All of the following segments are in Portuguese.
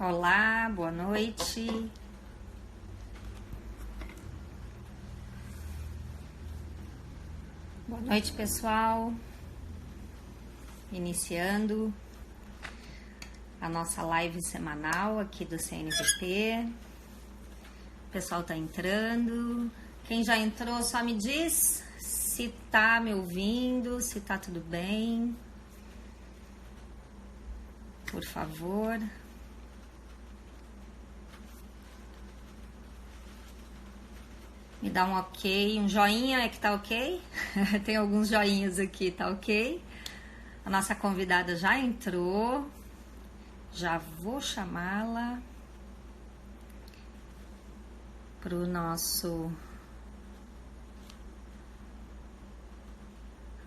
Olá, boa noite. Boa noite, pessoal. Iniciando a nossa live semanal aqui do CNPP. O pessoal tá entrando. Quem já entrou, só me diz se tá me ouvindo, se tá tudo bem. Por favor. Me dá um ok, um joinha é que tá ok? Tem alguns joinhas aqui, tá ok? A nossa convidada já entrou. Já vou chamá-la pro nosso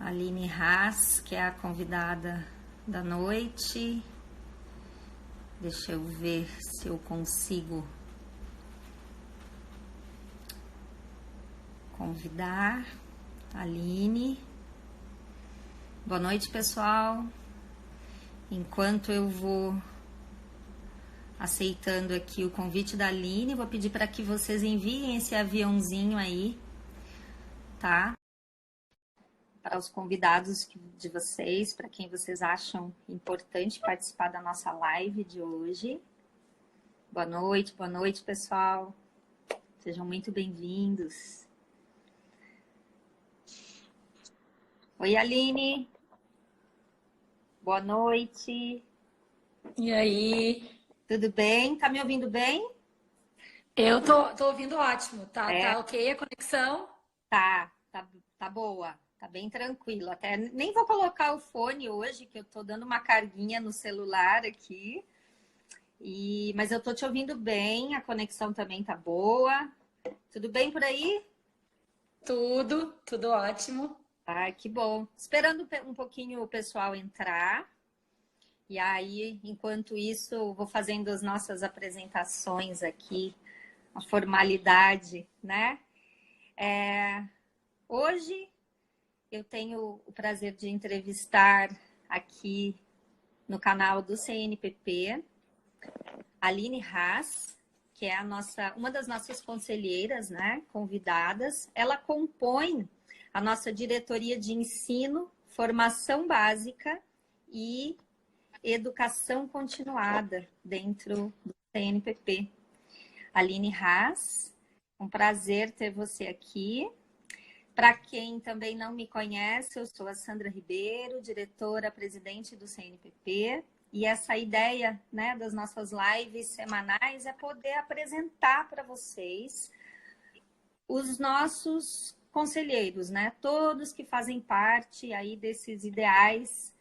Aline Haas, que é a convidada da noite. Deixa eu ver se eu consigo convidar a Aline. Boa noite, pessoal. Enquanto eu vou aceitando aqui o convite da Aline, vou pedir para que vocês enviem esse aviãozinho aí, tá? Para os convidados de vocês, para quem vocês acham importante participar da nossa live de hoje. Boa noite, pessoal. Sejam muito bem-vindos. Oi, Aline. Boa noite. E aí? Tudo bem? Tá me ouvindo bem? Eu tô ouvindo ótimo, tá? É, Tá ok a conexão? tá boa. Tá bem tranquilo. Até nem vou colocar o fone hoje, que eu tô dando uma carguinha no celular aqui. Mas eu tô te ouvindo bem, a conexão também tá boa. Tudo bem por aí? Tudo ótimo. Ah, que bom. Esperando um pouquinho o pessoal entrar. E aí, enquanto isso, vou fazendo as nossas apresentações aqui, a formalidade, né? Hoje eu tenho o prazer de entrevistar aqui no canal do CNPP a Aline Haas, que é uma das nossas conselheiras, né, convidadas. Ela compõe a nossa diretoria de ensino, formação básica e educação continuada dentro do CNPP. Aline Haas, um prazer ter você aqui. Para quem também não me conhece, eu sou a Sandra Ribeiro, diretora presidente do CNPP. E essa ideia, né, das nossas lives semanais é poder apresentar para vocês os nossos conselheiros, né? Todos que fazem parte aí desses ideais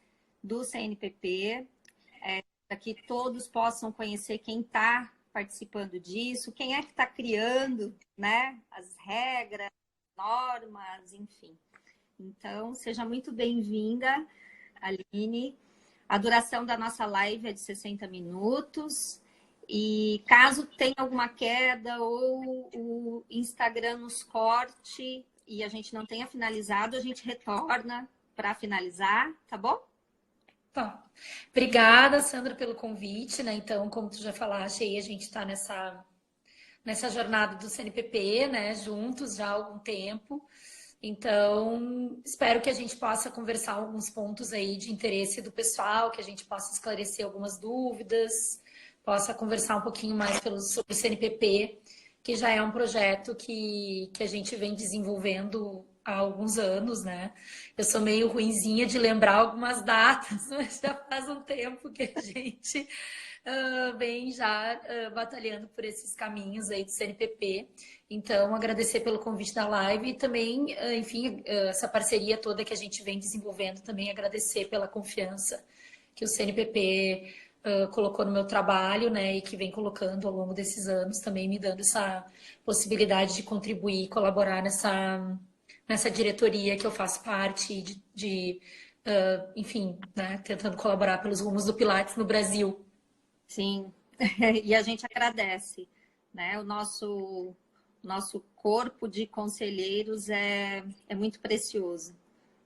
do CNPP, para que todos possam conhecer quem está participando disso, quem é que está criando, né, as regras, normas, enfim. Então, seja muito bem-vinda, Aline. A duração da nossa live é de 60 minutos. E caso tenha alguma queda ou o Instagram nos corte e a gente não tenha finalizado, a gente retorna para finalizar, tá bom? Tá. Obrigada, Sandra, pelo convite, né? Então, como tu já falaste aí, a gente está nessa jornada do CNPP, né? Juntos já há algum tempo. Então, espero que a gente possa conversar alguns pontos aí de interesse do pessoal, que a gente possa esclarecer algumas dúvidas, possa conversar um pouquinho mais sobre o CNPP, que já é um projeto que a gente vem desenvolvendo há alguns anos, né? Eu sou meio ruinzinha de lembrar algumas datas, mas já faz um tempo que a gente vem já batalhando por esses caminhos aí do CNPP. Então, agradecer pelo convite da live e também, enfim, essa parceria toda que a gente vem desenvolvendo, também agradecer pela confiança que o CNPP colocou no meu trabalho, né, e que vem colocando ao longo desses anos, também me dando essa possibilidade de contribuir, colaborar nessa diretoria que eu faço parte, enfim, né, tentando colaborar pelos rumos do Pilates no Brasil. Sim, e a gente agradece, né? O nosso corpo de conselheiros é muito precioso,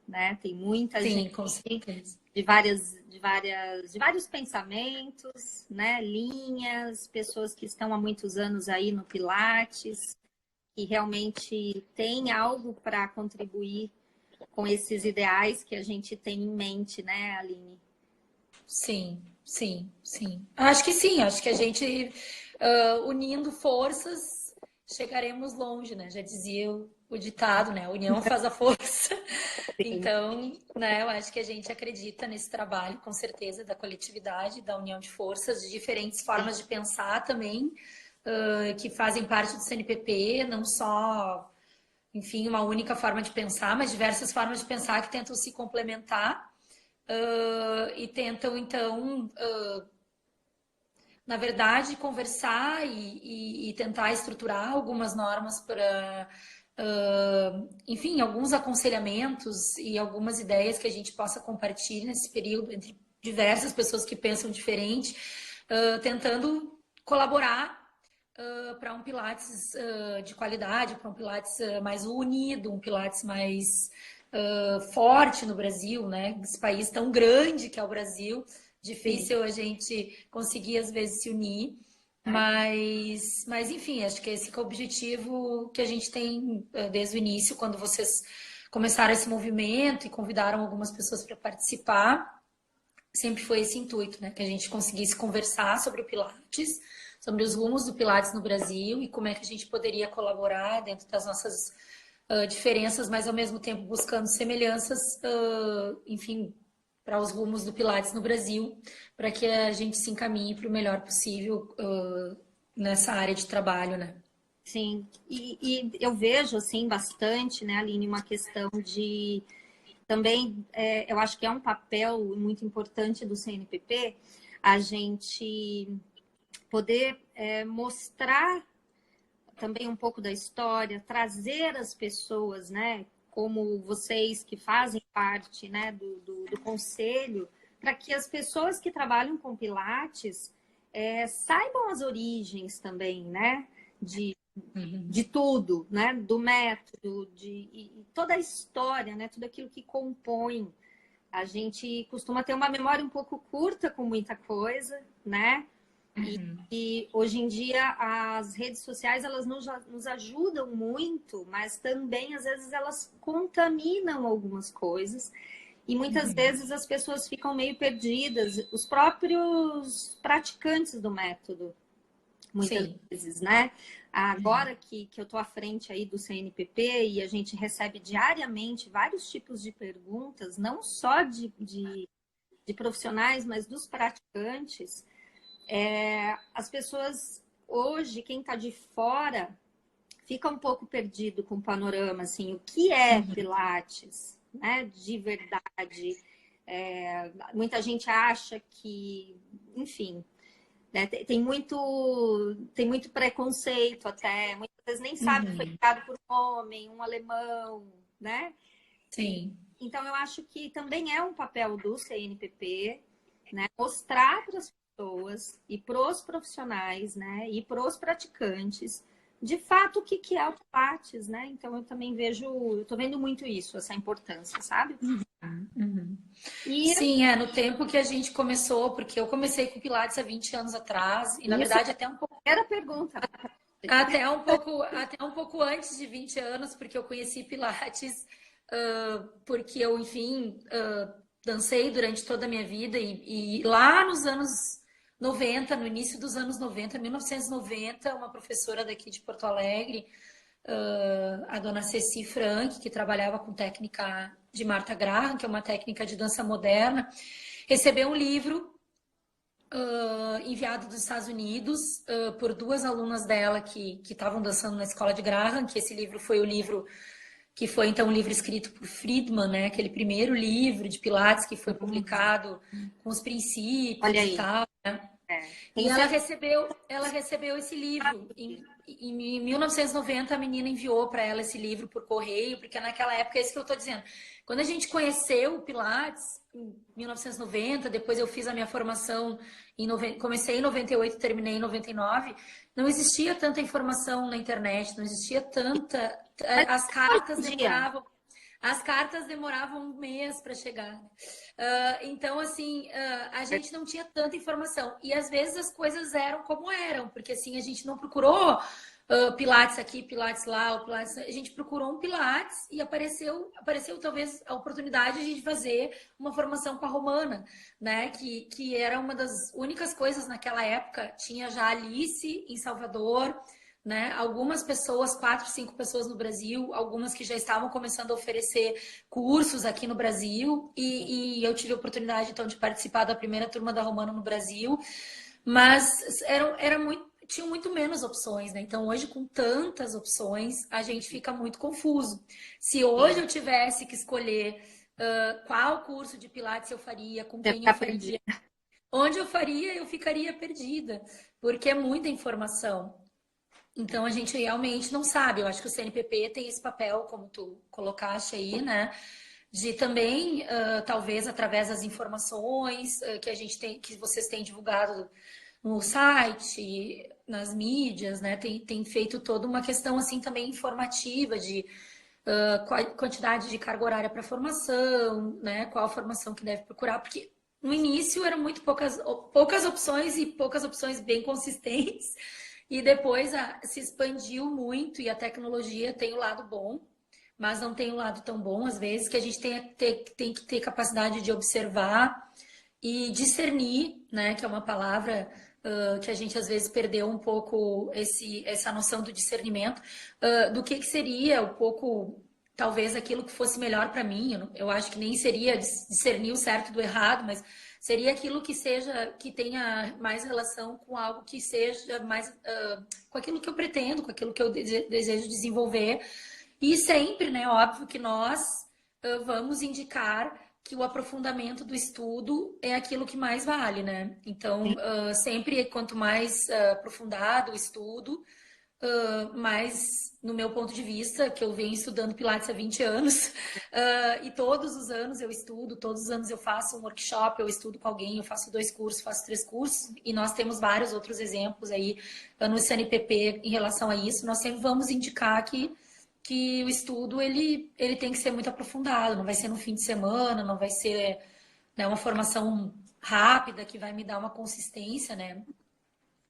né? Tem muita Sim, gente com certeza. de vários pensamentos, né? Linhas, pessoas que estão há muitos anos aí no Pilates, que realmente tem algo para contribuir com esses ideais que a gente tem em mente, né, Aline? Sim, sim, sim. Acho que sim, acho que a gente unindo forças chegaremos longe, né? Já dizia o ditado, né? A união faz a força. Sim. Então, né, eu acho que a gente acredita nesse trabalho, com certeza, da coletividade, da união de forças, de diferentes formas de pensar também, que fazem parte do CNPP, não só, enfim, uma única forma de pensar, mas diversas formas de pensar que tentam se complementar e tentam, então, na verdade, conversar e tentar estruturar algumas normas para, enfim, alguns aconselhamentos e algumas ideias que a gente possa compartilhar nesse período entre diversas pessoas que pensam diferente, tentando colaborar para um Pilates de qualidade, para um Pilates mais unido, um Pilates mais forte no Brasil, né? Esse país tão grande que é o Brasil, difícil a gente conseguir às vezes se unir, mas enfim, acho que esse que é o objetivo que a gente tem desde o início, quando vocês começaram esse movimento e convidaram algumas pessoas para participar, sempre foi esse intuito, né? Que a gente conseguisse conversar sobre o Pilates, sobre os rumos do Pilates no Brasil e como é que a gente poderia colaborar dentro das nossas diferenças, mas ao mesmo tempo buscando semelhanças, enfim, para os rumos do Pilates no Brasil, para que a gente se encaminhe para o melhor possível nessa área de trabalho, né? Sim, e eu vejo, assim, bastante, né, Aline, uma questão de também, eu acho que é um papel muito importante do CNPP a gente poder mostrar também um pouco da história, trazer as pessoas, né, como vocês que fazem parte, né, do conselho, para que as pessoas que trabalham com Pilates saibam as origens também, né, de tudo, né, do método, e toda a história, né, tudo aquilo que compõe. A gente costuma ter uma memória um pouco curta com muita coisa, né? E hoje em dia as redes sociais elas nos ajudam muito, mas também às vezes elas contaminam algumas coisas e muitas vezes as pessoas ficam meio perdidas, os próprios praticantes do método, muitas Sim. vezes, né? Agora que eu estou à frente aí do CNPP e a gente recebe diariamente vários tipos de perguntas, não só de profissionais, mas dos praticantes. As pessoas hoje, quem está de fora, fica um pouco perdido com o panorama, assim, o que é Pilates, né? De verdade. Muita gente acha que, enfim, né? Tem muito preconceito até, muitas vezes nem sabe que foi criado por um homem, um alemão, né? Sim. Então, eu acho que também é um papel do CNPP, né, mostrar para as pessoas e para os profissionais, né, e para os praticantes, de fato, o que é o Pilates, né? Então, eu também eu estou vendo muito isso, essa importância, sabe? E Sim, no tempo que a gente começou, porque eu comecei com Pilates há 20 anos atrás, e na isso verdade até um pouco, era a pergunta. até um pouco antes de 20 anos, porque eu conheci Pilates, porque eu, enfim, dancei durante toda a minha vida, e lá nos anos 90, no início dos anos 90, 1990, uma professora daqui de Porto Alegre, a dona Ceci Frank, que trabalhava com técnica de Martha Graham, que é uma técnica de dança moderna, recebeu um livro enviado dos Estados Unidos por duas alunas dela que estavam dançando na escola de Graham, que esse livro foi o livro que foi então um livro escrito por Friedman, né? Aquele primeiro livro de Pilates que foi publicado com os Olha princípios e aí. tal, né? E Tenho certeza. ela recebeu esse livro. Em 1990, a menina enviou para ela esse livro por correio, porque naquela época, é isso que eu estou dizendo. Quando a gente conheceu o Pilates, em 1990, depois eu fiz a minha formação, comecei em 98, terminei em 99, não existia tanta informação na internet, não existia tanta. Mas As hoje cartas em dia, demoravam. As cartas demoravam um mês para chegar. Então, assim, a gente não tinha tanta informação. E às vezes as coisas eram como eram, porque assim, a gente não procurou Pilates aqui, Pilates lá, Pilates... a gente procurou um Pilates e apareceu talvez a oportunidade de a gente fazer uma formação com a Romana, né? Que era uma das únicas coisas naquela época. Tinha já a Alice em Salvador, né? Algumas pessoas, 4, 5 pessoas no Brasil, algumas que já estavam começando a oferecer cursos aqui no Brasil, e eu tive a oportunidade então de participar da primeira turma da Romana no Brasil, mas tinham muito menos opções, né? Então hoje, com tantas opções, a gente fica muito confuso. Se hoje eu tivesse que escolher qual curso de Pilates eu faria, com quem eu faria, onde eu faria, eu ficaria perdida, porque é muita informação. Então, a gente realmente não sabe. Eu acho que o CNPP tem esse papel, como tu colocaste aí, né? De também, talvez, através das informações que a gente tem, que vocês têm divulgado no site, nas mídias, né? Tem feito toda uma questão, assim, também informativa de quantidade de carga horária para formação, né? Qual a formação que deve procurar, porque no início eram muito poucas opções e poucas opções bem consistentes. E depois se expandiu muito e a tecnologia tem o lado bom, mas não tem o lado tão bom, às vezes, que a gente tem que ter capacidade de observar e discernir, né? Que é uma palavra que a gente às vezes perdeu um pouco essa noção do discernimento, do que seria um pouco, talvez, aquilo que fosse melhor para mim. Eu acho que nem seria discernir o certo do errado, mas seria aquilo que tenha mais relação com algo que seja mais com aquilo que eu pretendo, com aquilo que eu desejo desenvolver. E sempre, né, óbvio que nós vamos indicar que o aprofundamento do estudo é aquilo que mais vale, né? Então, sempre quanto mais aprofundado o estudo, mais, no meu ponto de vista, que eu venho estudando Pilates há 20 anos, e todos os anos eu estudo, todos os anos eu faço um workshop, eu estudo com alguém, eu faço 2 cursos, faço 3 cursos, e nós temos vários outros exemplos aí no CNPP em relação a isso. Nós sempre vamos indicar que o estudo ele tem que ser muito aprofundado, não vai ser no fim de semana, não vai ser, né, uma formação rápida que vai me dar uma consistência, né?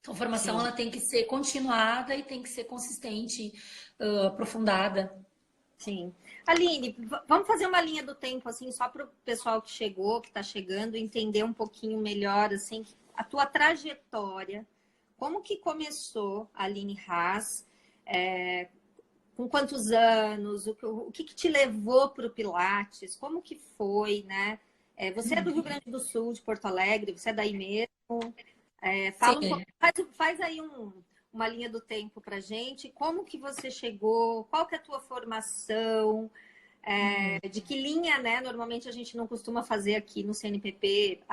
Então, a formação ela tem que ser continuada e tem que ser consistente, aprofundada. Sim. Aline, vamos fazer uma linha do tempo, assim, só para o pessoal que chegou, que está chegando, entender um pouquinho melhor, assim, a tua trajetória. Como que começou a Aline Haas? Com quantos anos? O que te levou para o Pilates? Como que foi, né? Você é do Rio Grande do Sul, de Porto Alegre, você é daí mesmo? Fala um pouco, faz aí uma linha do tempo para gente. Como que você chegou? Qual que é a tua formação? De que linha, né? Normalmente a gente não costuma fazer aqui no CNPP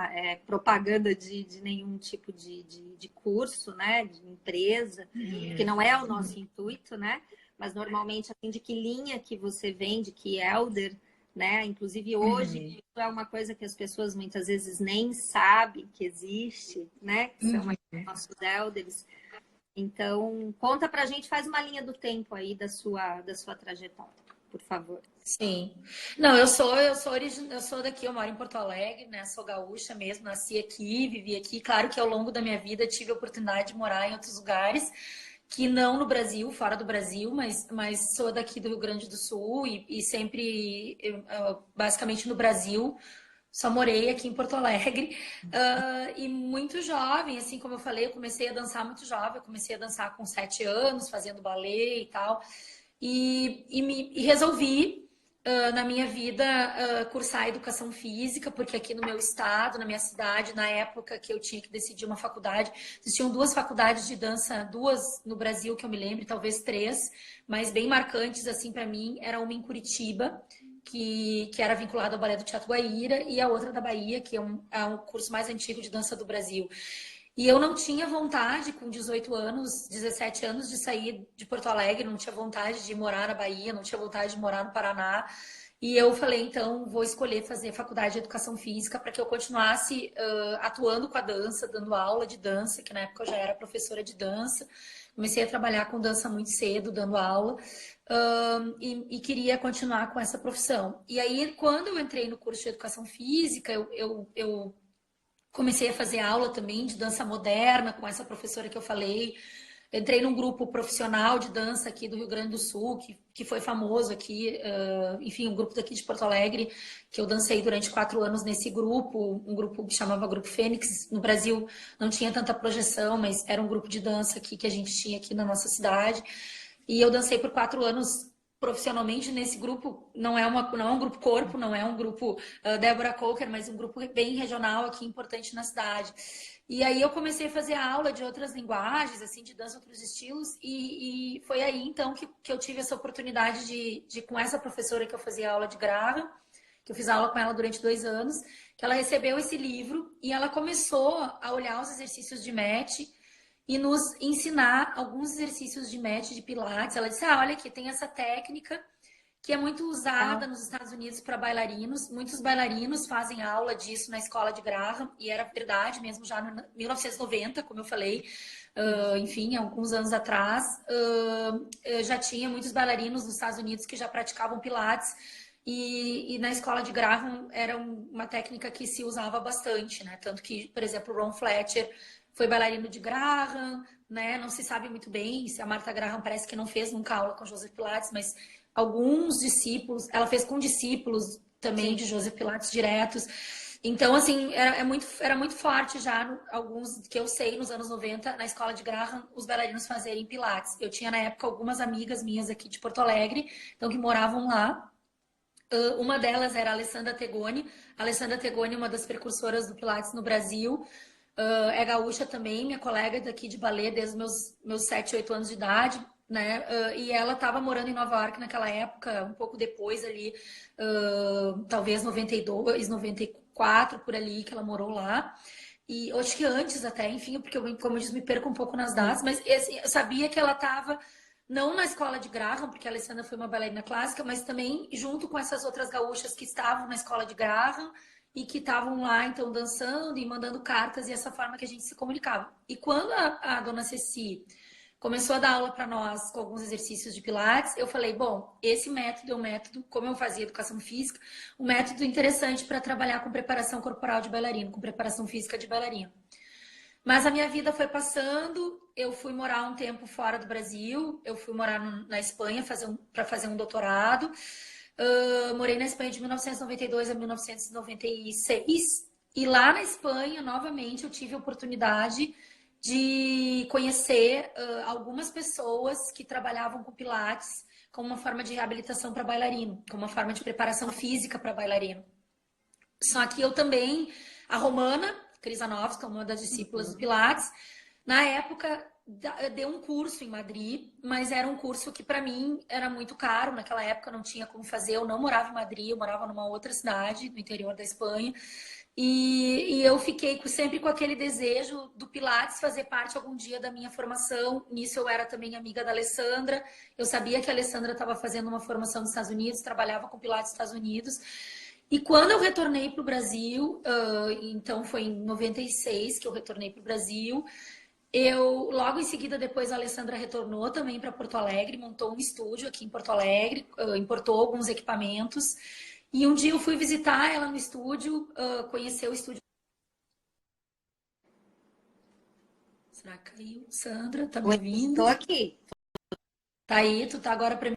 propaganda de nenhum tipo de curso, né? De empresa, que não é o nosso intuito, né? Mas normalmente, assim, de que linha que você vem, de que elder, né? Inclusive hoje, isso é uma coisa que as pessoas muitas vezes nem sabem que existe, né? Que são nossos elders. Então, conta pra gente, faz uma linha do tempo aí da sua trajetória, por favor. Sim. Não, eu sou daqui, eu moro em Porto Alegre, né? Sou gaúcha mesmo, nasci aqui, vivi aqui. Claro que ao longo da minha vida tive a oportunidade de morar em outros lugares, que não no Brasil, fora do Brasil, mas sou daqui do Rio Grande do Sul e sempre, basicamente no Brasil, só morei aqui em Porto Alegre. E muito jovem, assim como eu falei, eu comecei a dançar muito jovem, eu comecei a dançar com 7 anos, fazendo balé e tal, e resolvi na minha vida cursar educação física, porque aqui no meu estado, na minha cidade, na época que eu tinha que decidir uma faculdade, existiam 2 faculdades de dança, 2 no Brasil que eu me lembro, talvez 3, mas bem marcantes assim para mim, era uma em Curitiba, que era vinculada ao Balé do Teatro Guaíra, e a outra da Bahia, que é um curso mais antigo de dança do Brasil. E eu não tinha vontade, com 18 anos, 17 anos, de sair de Porto Alegre, não tinha vontade de morar na Bahia, não tinha vontade de morar no Paraná. E eu falei, então, vou escolher fazer faculdade de Educação Física para que eu continuasse atuando com a dança, dando aula de dança, que na época eu já era professora de dança, Comecei a trabalhar com dança muito cedo, dando aula, e queria continuar com essa profissão. E aí, quando eu entrei no curso de educação física, eu comecei a fazer aula também de dança moderna com essa professora que eu falei. Entrei num grupo profissional de dança aqui do Rio Grande do Sul, que foi famoso aqui, enfim, um grupo daqui de Porto Alegre, que eu dancei durante 4 anos nesse grupo, um grupo que chamava Grupo Fênix. No Brasil não tinha tanta projeção, mas era um grupo de dança aqui que a gente tinha aqui na nossa cidade. E eu dancei por 4 anos profissionalmente nesse grupo. Não é um grupo corpo, não é um grupo Débora Coker, mas um grupo bem regional aqui, importante na cidade. E aí eu comecei a fazer aula de outras linguagens, assim, de dança, outros estilos, e foi aí então que eu tive essa oportunidade com essa professora que eu fazia aula de Graham, que eu fiz aula com ela durante 2 anos, que ela recebeu esse livro e ela começou a olhar os exercícios de match e nos ensinar alguns exercícios de match de Pilates. Ela disse: olha aqui, tem essa técnica que é muito usada nos Estados Unidos para bailarinos. Muitos bailarinos fazem aula disso na escola de Graham, e era verdade mesmo já em 1990, como eu falei, enfim, alguns anos atrás, já tinha muitos bailarinos nos Estados Unidos que já praticavam Pilates, e na escola de Graham era uma técnica que se usava bastante, né? Tanto que, por exemplo, Ron Fletcher foi bailarino de Graham, né? Não se sabe muito bem se a Martha Graham parece que não fez nunca aula com Joseph Pilates, mas alguns discípulos, ela fez com discípulos também Sim. de Joseph Pilates diretos. Então, assim, era muito forte já, alguns que eu sei, nos anos 90, na escola de Graham, os bailarinos fazerem Pilates. Eu tinha, na época, algumas amigas minhas aqui de Porto Alegre, então, que moravam lá. Uma delas era a Alessandra Tegoni. A Alessandra Tegoni é uma das precursoras do Pilates no Brasil. É gaúcha também, minha colega daqui de balé desde os meus 7, 8 anos de idade, né? E ela estava morando em Nova York naquela época, um pouco depois ali, talvez 92, 94, por ali, que ela morou lá. E eu acho que antes até, enfim, porque eu, como eu disse, me perco um pouco nas datas, mas assim, eu sabia que ela estava não na escola de Graham, porque a Alessandra foi uma bailarina clássica, mas também junto com essas outras gaúchas que estavam na escola de Graham e que estavam lá, então, dançando e mandando cartas, e essa forma que a gente se comunicava. E quando a dona Ceci começou a dar aula para nós com alguns exercícios de Pilates, eu falei, bom, esse método é um método, como eu fazia educação física, um método interessante para trabalhar com preparação corporal de bailarino, com preparação física de bailarino. Mas a minha vida foi passando, eu fui morar um tempo fora do Brasil, eu fui morar na Espanha para fazer um doutorado. Morei na Espanha de 1992 a 1996. E lá na Espanha, novamente, eu tive a oportunidade de conhecer algumas pessoas que trabalhavam com Pilates como uma forma de reabilitação para bailarino, como uma forma de preparação física para bailarino. Só que eu também, a Romana Krizanovska, uma das discípulas do Pilates, na época deu um curso em Madrid, mas era um curso que para mim era muito caro. Naquela época não tinha como fazer, eu não morava em Madrid, eu morava numa outra cidade no interior da Espanha. E eu fiquei sempre com aquele desejo do Pilates fazer parte algum dia da minha formação. Nisso eu era também amiga da Alessandra. Eu sabia que a Alessandra estava fazendo uma formação nos Estados Unidos, trabalhava com Pilates nos Estados Unidos. E quando eu retornei para o Brasil, então foi em 96 que eu retornei para o Brasil, logo em seguida, depois a Alessandra retornou também para Porto Alegre, montou um estúdio aqui em Porto Alegre, importou alguns equipamentos. E um dia eu fui visitar ela no estúdio, conhecer o estúdio. Será que caiu? Sandra, tá me ouvindo? Estou aqui. Tá aí, tu tá agora para mim.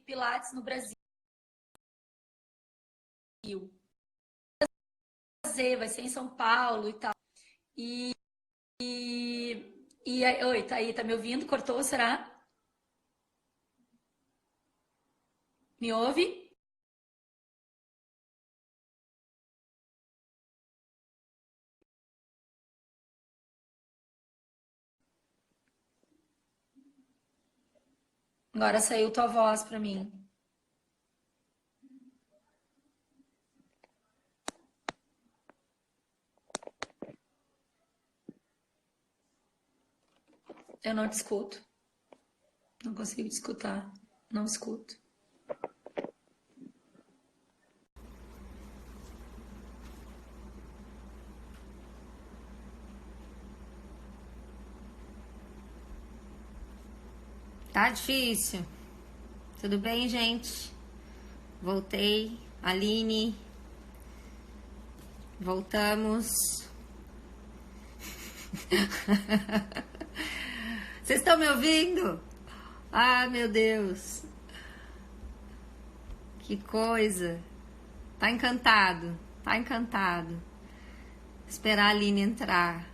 Pilates no Brasil. Vai ser em São Paulo e tal. Oi, tá aí, tá me ouvindo? Cortou, será? Me ouve? Agora saiu tua voz para mim. Eu não te escuto. Não consigo te escutar. Não escuto. Tá difícil. Tudo bem, gente? Voltei. Aline. Voltamos. Vocês estão me ouvindo? Ah, meu Deus. Que coisa. Tá encantado. Tá encantado. Esperar a Aline entrar.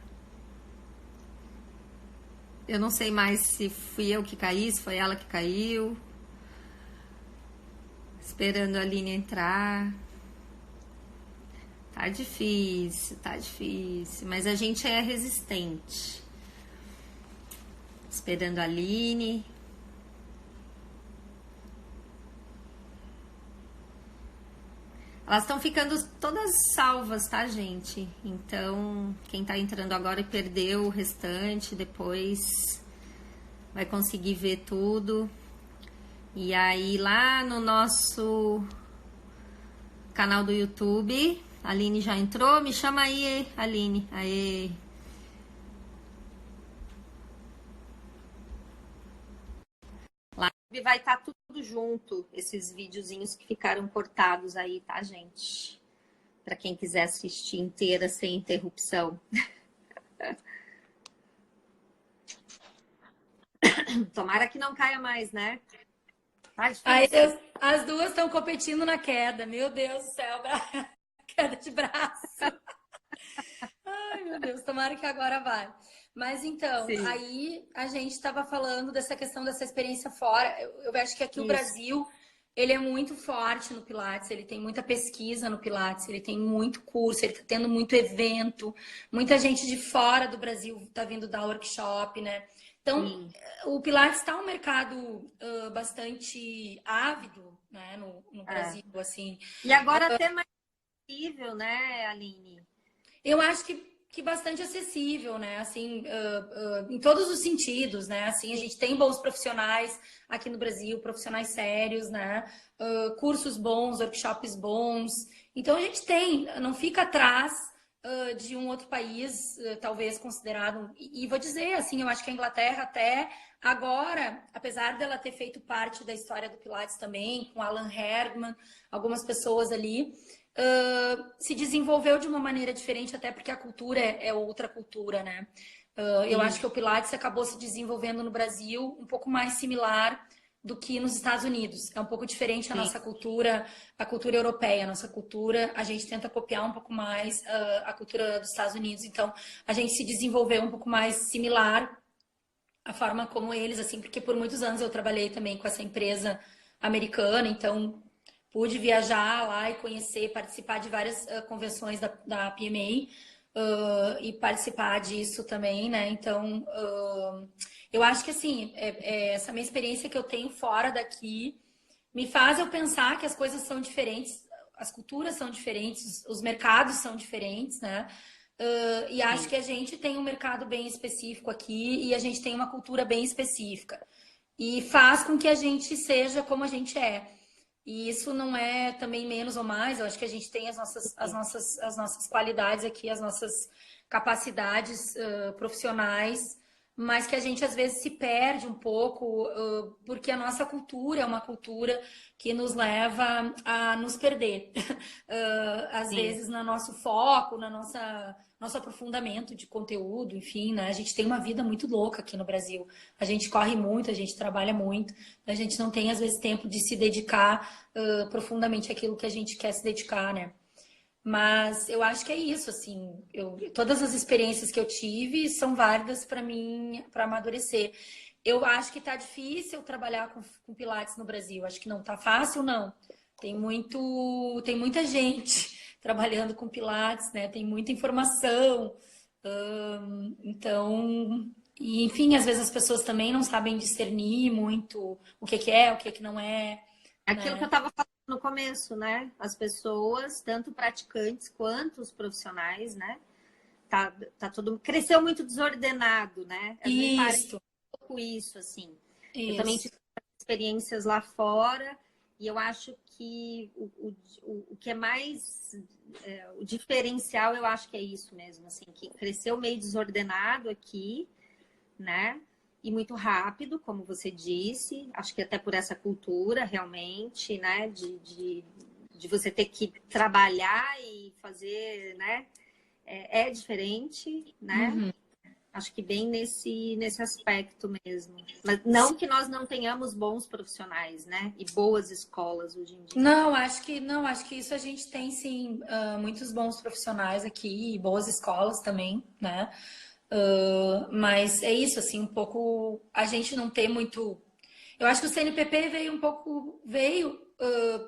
Eu não sei mais se fui eu que caí, se foi ela que caiu. Esperando a Aline entrar. Tá difícil, mas a gente é resistente. Esperando a Aline. Elas estão ficando todas salvas, tá, gente? Então, quem tá entrando agora e perdeu o restante, depois vai conseguir ver tudo. E aí, lá no nosso canal do YouTube, a Aline já entrou. Me chama aí, Aline. Aê. Lá vai estar tudo junto, esses videozinhos que ficaram cortados aí, tá, gente? Para quem quiser assistir inteira sem interrupção. Tomara que não caia mais, né? Tá difícil. As duas estão competindo na queda. Meu Deus do céu, queda de braço. Ai, meu Deus, tomara que agora vai. Mas então, Sim. aí a gente estava falando dessa questão dessa experiência fora. Eu acho que aqui o Brasil, ele é muito forte no Pilates, ele tem muita pesquisa no Pilates, ele tem muito curso, ele está tendo muito evento, muita gente de fora do Brasil está vindo dar workshop, né? Então, o Pilates está um mercado bastante ávido, né, no Brasil, assim. E agora até mais acessível, né, Aline? Eu acho que bastante acessível, né? Assim, em todos os sentidos, né? Assim, a gente tem bons profissionais aqui no Brasil, profissionais sérios, né? Cursos bons, workshops bons. Então a gente tem, não fica atrás de um outro país, talvez considerado. E vou dizer, assim, eu acho que a Inglaterra até agora, apesar dela ter feito parte da história do Pilates também, com Alan Herdman, algumas pessoas ali. Se desenvolveu de uma maneira diferente, até porque a cultura é outra cultura, né? Eu acho que o Pilates acabou se desenvolvendo no Brasil um pouco mais similar do que nos Estados Unidos. É um pouco diferente a nossa cultura, a cultura europeia, a nossa cultura. A gente tenta copiar um pouco mais a cultura dos Estados Unidos. Então, a gente se desenvolveu um pouco mais similar à forma como eles, assim, porque por muitos anos eu trabalhei também com essa empresa americana, então pude viajar lá e conhecer, participar de várias convenções da PMA e participar disso também, né? Então, eu acho que assim, essa minha experiência que eu tenho fora daqui me faz eu pensar que as coisas são diferentes, as culturas são diferentes, os mercados são diferentes, né? E acho que a gente tem um mercado bem específico aqui e a gente tem uma cultura bem específica. E faz com que a gente seja como a gente é. E isso não é também menos ou mais, eu acho que a gente tem as nossas qualidades aqui, as nossas capacidades profissionais, mas que a gente às vezes se perde um pouco, porque a nossa cultura é uma cultura que nos leva a nos perder. Às vezes no nosso foco, nosso aprofundamento de conteúdo, enfim, né? A gente tem uma vida muito louca aqui no Brasil. A gente corre muito, a gente trabalha muito, a gente não tem às vezes tempo de se dedicar profundamente àquilo que a gente quer se dedicar, né? Mas eu acho que é isso, assim, todas as experiências que eu tive são válidas para mim, para amadurecer. Eu acho que tá difícil trabalhar com Pilates no Brasil, acho que não tá fácil, não. Tem muita gente trabalhando com Pilates, né? Tem muita informação, então, e, enfim, às vezes as pessoas também não sabem discernir muito o que é, o que não é. Aquilo Né? que eu estava falando no começo, né? As pessoas, tanto praticantes quanto os profissionais, né? Tá tudo cresceu muito desordenado, né? Às vezes parece um pouco isso, assim. Eu também tive experiências lá fora e eu acho que o que é mais o diferencial, eu acho que é isso mesmo, assim, que cresceu meio desordenado aqui, né? e muito rápido, como você disse. Acho que até por essa cultura, realmente, né? De você ter que trabalhar e fazer, né? É diferente, né? Uhum. Acho que bem nesse aspecto mesmo. Mas não que nós não tenhamos bons profissionais, né? E boas escolas hoje em dia. Acho que isso a gente tem sim, muitos bons profissionais aqui, e boas escolas também, né? Mas é isso, assim, um pouco a gente não tem muito. Eu acho que o CNPP veio um pouco,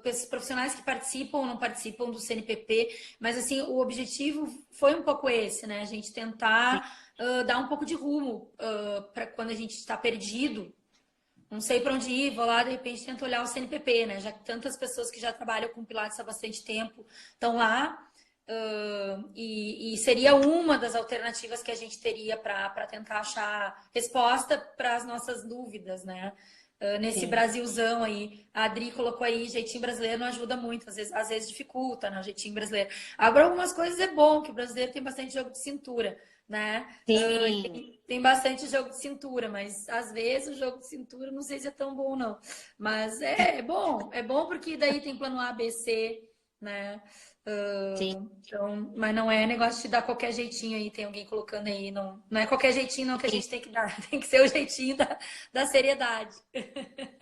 para esses profissionais que participam ou não participam do CNPP, mas assim, o objetivo foi um pouco esse, né? A gente Sim, tentar dar um pouco de rumo para quando a gente está perdido, não sei para onde ir, vou lá, de repente tento olhar o CNPP, né? Já que tantas pessoas que já trabalham com Pilates há bastante tempo estão lá, e seria uma das alternativas que a gente teria para tentar achar resposta para as nossas dúvidas, né? Nesse sim, Brasilzão aí, a Adri colocou aí, jeitinho brasileiro não ajuda muito, às vezes dificulta, né? O jeitinho brasileiro. Agora, algumas coisas é bom, que o brasileiro tem bastante jogo de cintura, né? sim, Tem bastante jogo de cintura, mas às vezes o jogo de cintura não sei se é tão bom, não. Mas é bom porque daí tem plano A, B, C, né? sim. Então, mas não é negócio de dar qualquer jeitinho aí, tem alguém colocando aí, não é qualquer jeitinho não que a Sim, gente tem que dar, tem que ser o jeitinho da seriedade.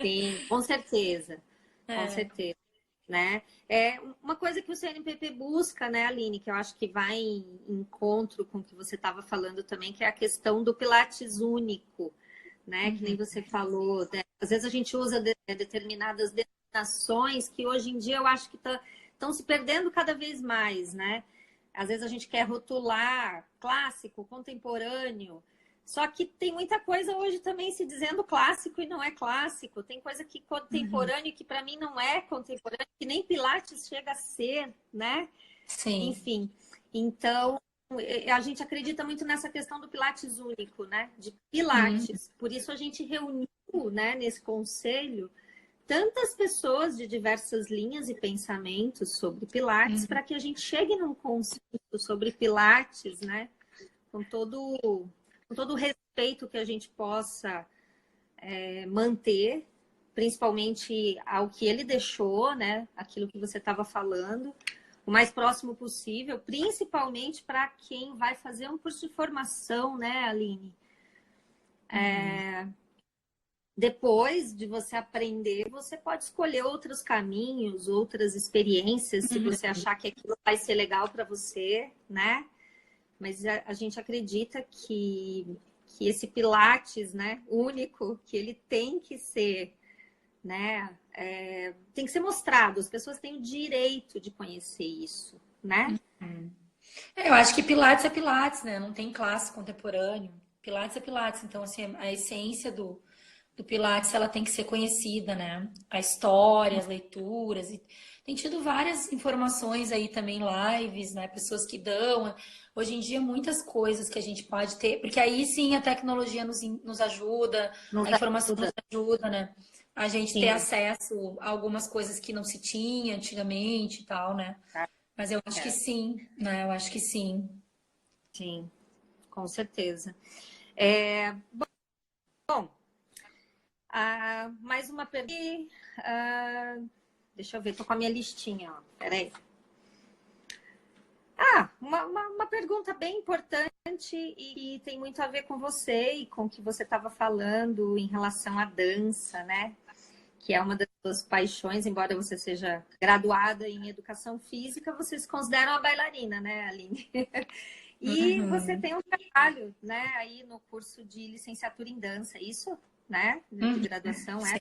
sim, com certeza, com É. certeza, né? É uma coisa que o CNPP busca, né, Aline, que eu acho que vai em encontro com o que você estava falando também, que é a questão do Pilates único, né? Que nem Uhum, você falou, né? Às vezes a gente usa determinadas denominações que hoje em dia eu acho que estão se perdendo cada vez mais, né? Às vezes a gente quer rotular clássico, contemporâneo, só que tem muita coisa hoje também se dizendo clássico e não é clássico. Tem coisa que uhum. contemporâneo que para mim não é contemporâneo, que nem Pilates chega a ser, né? Sim. Enfim. Então, a gente acredita muito nessa questão do Pilates único, né? De Uhum, Pilates. Por isso a gente reuniu, né, nesse conselho tantas pessoas de diversas linhas e pensamentos sobre Pilates uhum, para que a gente chegue num consenso sobre Pilates, né? Com todo o respeito que a gente possa manter, principalmente ao que ele deixou, né? Aquilo que você estava falando, o mais próximo possível, principalmente para quem vai fazer um curso de formação, né, Aline? uhum, Depois de você aprender, você pode escolher outros caminhos, outras experiências, se você uhum, achar que aquilo vai ser legal para você, né? Mas a gente acredita que esse Pilates, né, único, que ele tem que ser, né, tem que ser mostrado. As pessoas têm o direito de conhecer isso, né? uhum. Eu acho que Pilates é Pilates, né? Não tem classe contemporâneo. Pilates é Pilates. Então, assim, a essência do Pilates, ela tem que ser conhecida, né? A história, as leituras. E tem tido várias informações aí também, lives, né? Pessoas que dão. Hoje em dia, muitas coisas que a gente pode ter. Porque aí sim a tecnologia nos ajuda, Nos a informação nos ajuda, ajuda, né? A gente ter sim. acesso a algumas coisas que não se tinha antigamente e tal, né? Mas eu acho que sim, né? Eu acho que sim. Sim, com certeza. É, bom, mais uma pergunta. Deixa eu ver, tô com a minha listinha, ó. Peraí. Uma pergunta bem importante e tem muito a ver com você e com o que você estava falando em relação à dança, né? Que é uma das suas paixões, embora você seja graduada em educação física, você se considera uma bailarina, né, Aline? E você Uhum. tem um trabalho, né, aí no curso de licenciatura em dança, isso, né? De Uhum. graduação é.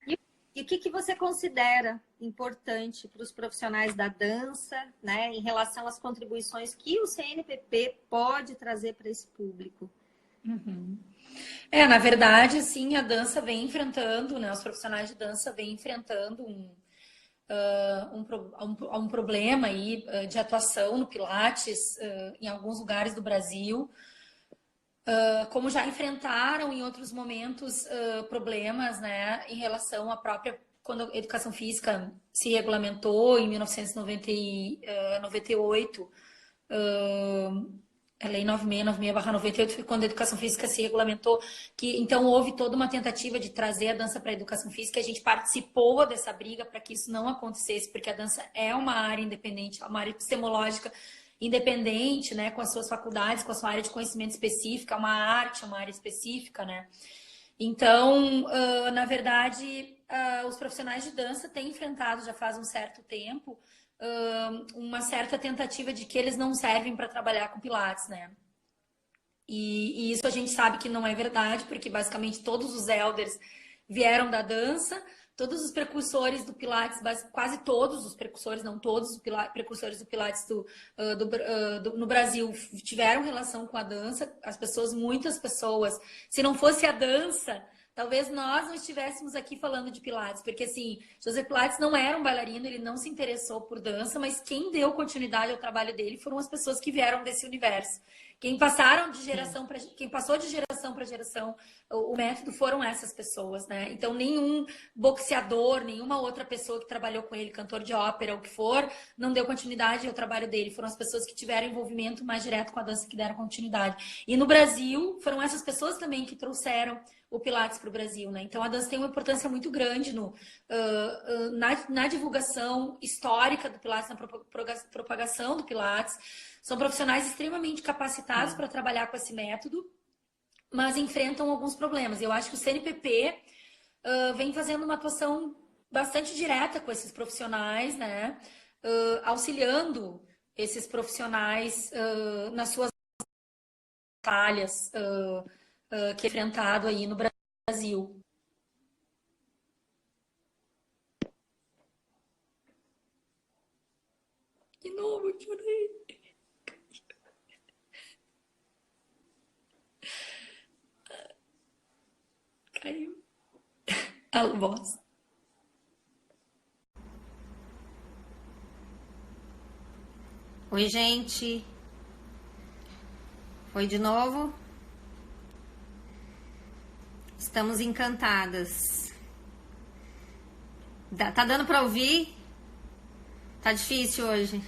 Sim. E o que você considera importante para os profissionais da dança, né, em relação às contribuições que o CNPP pode trazer para esse público? Uhum. Na verdade, assim, a dança vem enfrentando, né? Os profissionais de dança vêm enfrentando um problema aí de atuação no Pilates em alguns lugares do Brasil. Como já enfrentaram em outros momentos problemas, né, em relação à própria quando a educação física se regulamentou em 1998, a Lei 9696/98 foi quando a educação física se regulamentou, que então houve toda uma tentativa de trazer a dança para a educação física. A gente participou dessa briga para que isso não acontecesse, porque a dança é uma área independente, é uma área epistemológica independente, né, com as suas faculdades, com a sua área de conhecimento específica, é uma arte, é uma área específica, né? Então, na verdade, os profissionais de dança têm enfrentado já faz um certo tempo uma certa tentativa de que eles não servem para trabalhar com Pilates, né? E isso a gente sabe que não é verdade, porque basicamente todos os elders vieram da dança, todos os precursores do Pilates, quase todos os precursores, não todos os precursores do Pilates no Brasil tiveram relação com a dança. As pessoas, muitas pessoas, se não fosse a dança, talvez nós não estivéssemos aqui falando de Pilates, porque assim, José Pilates não era um bailarino, ele não se interessou por dança, mas quem deu continuidade ao trabalho dele foram as pessoas que vieram desse universo. Quem passou de geração para geração o método foram essas pessoas, né? Então nenhum boxeador, nenhuma outra pessoa que trabalhou com ele, cantor de ópera ou o que for, não deu continuidade ao trabalho dele. Foram as pessoas que tiveram envolvimento mais direto com a dança que deram continuidade. E no Brasil, foram essas pessoas também que trouxeram o Pilates para o Brasil, né? Então a dança tem uma importância muito grande na divulgação histórica do Pilates, na propagação do Pilates. São profissionais extremamente capacitados para trabalhar com esse método, mas enfrentam alguns problemas. Eu acho que o CNPP vem fazendo uma atuação bastante direta com esses profissionais, né? Auxiliando esses profissionais nas suas batalhas que é enfrentado aí no Brasil. De novo, eu chorei. Caiu a voz. Oi, gente. Oi de novo. Estamos encantadas. Tá dando para ouvir? Tá difícil hoje.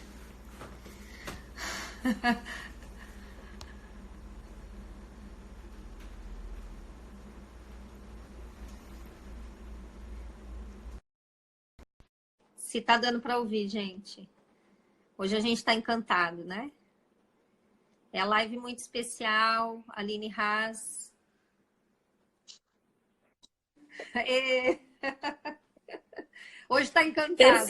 Se tá dando para ouvir, gente. Hoje a gente tá encantado, né? É a live muito especial, Aline Haas. Hoje tá encantado.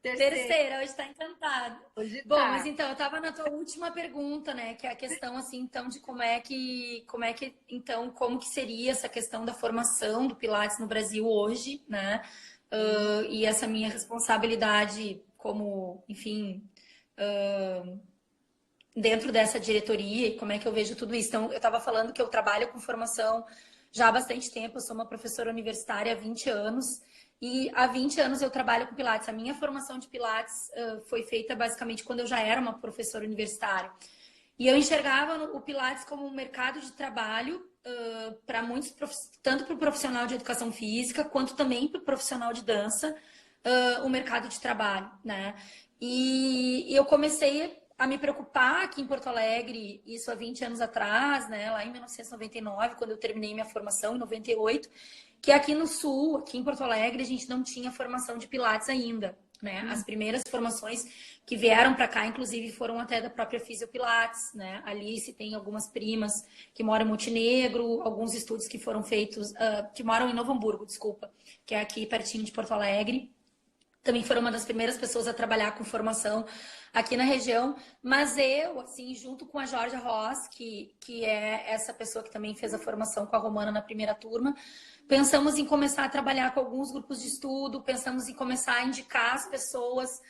Terceira, hoje está encantado. Hoje Bom, tá. mas então, eu estava na tua última pergunta, né? Que é a questão, assim, então, de como que seria essa questão da formação do Pilates no Brasil hoje, né? E essa minha responsabilidade como, enfim, dentro dessa diretoria, e como é que eu vejo tudo isso. Então, eu estava falando que eu trabalho com formação já há bastante tempo, eu sou uma professora universitária há 20 anos, e há 20 anos eu trabalho com Pilates. A minha formação de Pilates foi feita basicamente quando eu já era uma professora universitária. E eu enxergava o Pilates como um mercado de trabalho para muitos, tanto para o profissional de educação física, quanto também para o profissional de dança, o mercado de trabalho, né? E eu comecei a me preocupar aqui em Porto Alegre, isso há 20 anos atrás, né? Lá em 1999, quando eu terminei minha formação, em 98, que aqui no Sul, aqui em Porto Alegre, a gente não tinha formação de Pilates ainda, né? As primeiras formações que vieram para cá, inclusive, foram até da própria Fisiopilates, né? Alice tem algumas primas que moram em Montenegro, alguns estudos que foram feitos, que moram em Novo Hamburgo, desculpa, que é aqui pertinho de Porto Alegre. Também foram uma das primeiras pessoas a trabalhar com formação aqui na região, mas eu, assim, junto com a Georgia Ross, que é essa pessoa que também fez a formação com a Romana na primeira turma, pensamos em começar a trabalhar com alguns grupos de estudo, pensamos em começar a indicar as pessoas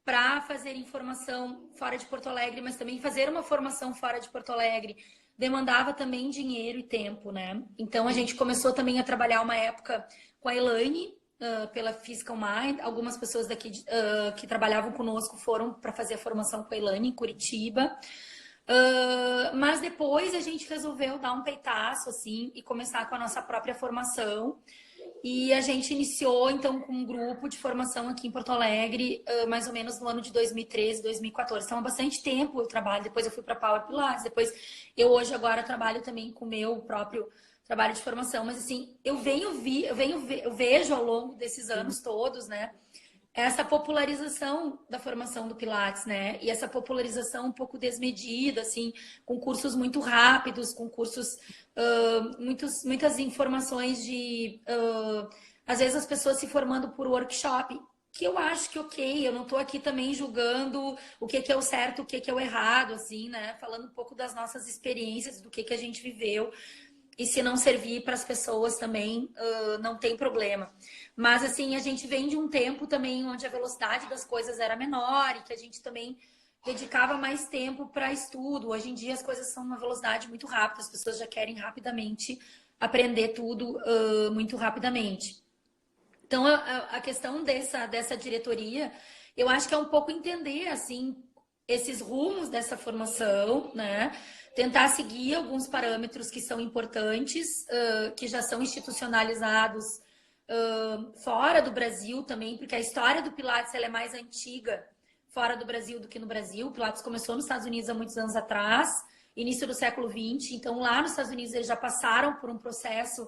para fazerem formação fora de Porto Alegre, mas também fazer uma formação fora de Porto Alegre demandava também dinheiro e tempo, né? Então a gente começou também a trabalhar uma época com a Elaine, pela Physical Mind. Algumas pessoas daqui que trabalhavam conosco foram para fazer a formação com a Elaine em Curitiba. Mas depois a gente resolveu dar um peitaço assim e começar com a nossa própria formação. E a gente iniciou, então, com um grupo de formação aqui em Porto Alegre, mais ou menos no ano de 2013, 2014. Então, há bastante tempo eu trabalho. Depois eu fui para Power Pilates. Depois eu hoje agora trabalho também com o meu próprio trabalho de formação. Mas, assim, eu vejo ao longo desses anos todos, né? Essa popularização da formação do Pilates, né? E essa popularização um pouco desmedida, assim, com cursos muito rápidos, com cursos, muitas informações de... às vezes as pessoas se formando por workshop, que eu acho que ok, eu não estou aqui também julgando o que é o certo, o que é o errado, assim, né? Falando um pouco das nossas experiências, do que a gente viveu. E se não servir para as pessoas também, não tem problema. Mas, assim, a gente vem de um tempo também onde a velocidade das coisas era menor e que a gente também dedicava mais tempo para estudo. Hoje em dia as coisas são uma velocidade muito rápida, as pessoas já querem rapidamente aprender tudo muito rapidamente. Então, a questão dessa diretoria, eu acho que é um pouco entender, assim, esses rumos dessa formação, né? Tentar seguir alguns parâmetros que são importantes, que já são institucionalizados fora do Brasil também, porque a história do Pilates ela é mais antiga fora do Brasil do que no Brasil. O Pilates começou nos Estados Unidos há muitos anos atrás, início do século XX. Então, lá nos Estados Unidos, eles já passaram por um processo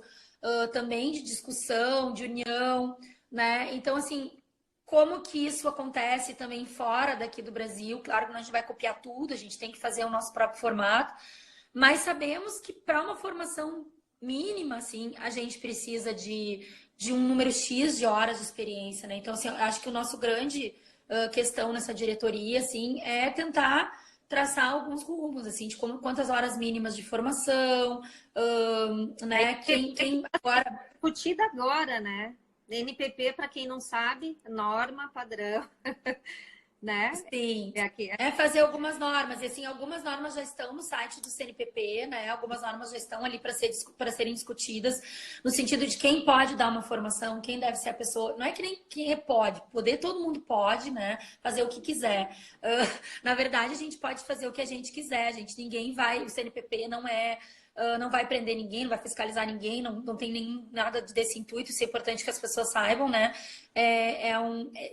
também de discussão, de união, né? Então, assim, como que isso acontece também fora daqui do Brasil? Claro que a gente vai copiar tudo, a gente tem que fazer o nosso próprio formato, mas sabemos que para uma formação mínima, assim, a gente precisa de um número X de horas de experiência, né? Então, assim, eu acho que o nosso grande questão nessa diretoria, assim, é tentar traçar alguns rumos, assim, de quantas horas mínimas de formação, né? Quem agora... Discutida agora, né? NPP, para quem não sabe, norma padrão, né? Sim, Aqui. fazer algumas normas. E assim, algumas normas já estão no site do CNPP, né? Algumas normas já estão ali para serem discutidas, no sentido de quem pode dar uma formação, quem deve ser a pessoa. Não é que nem quem pode, poder todo mundo pode, né? Fazer o que quiser. Na verdade, a gente pode fazer o que a gente quiser, gente. Ninguém vai, o CNPP não vai prender ninguém, não vai fiscalizar ninguém, não tem nada desse intuito, isso é importante que as pessoas saibam, né?